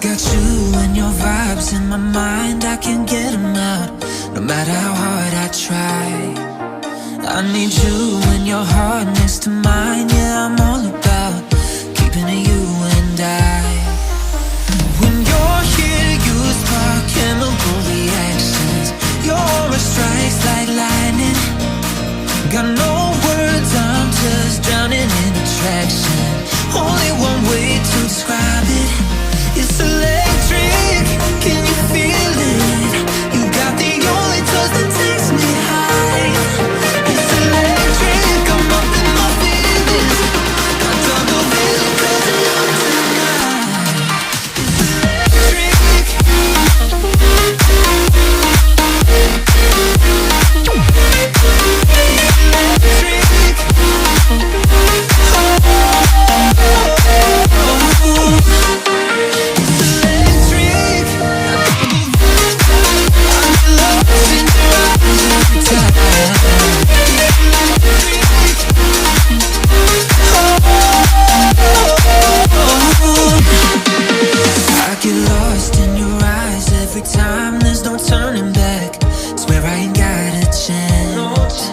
got you and your vibes in my mind, I can't get them out, no matter how hard I try. I need you and your heart next to mine, yeah, I'm all about keeping it you and I. When you're here, you spark chemical reactions. Your aura strikes like lightning. Got no words, I'm just drowning in attraction. Only one way to describe it. It's electric, can you feel it? You got the only touch that takes me high. It's electric, I'm up in my feelings. Got double vision 'cause I love tonight. It's electric. I get lost in your eyes every time, there's no turning back. Swear I ain't got a chance.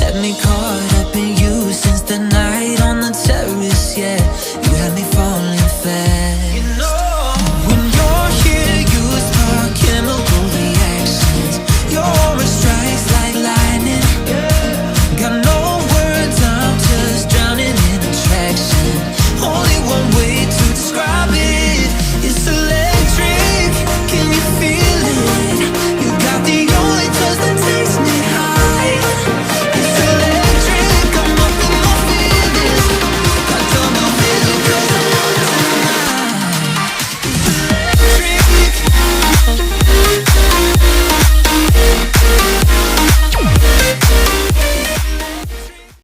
Let me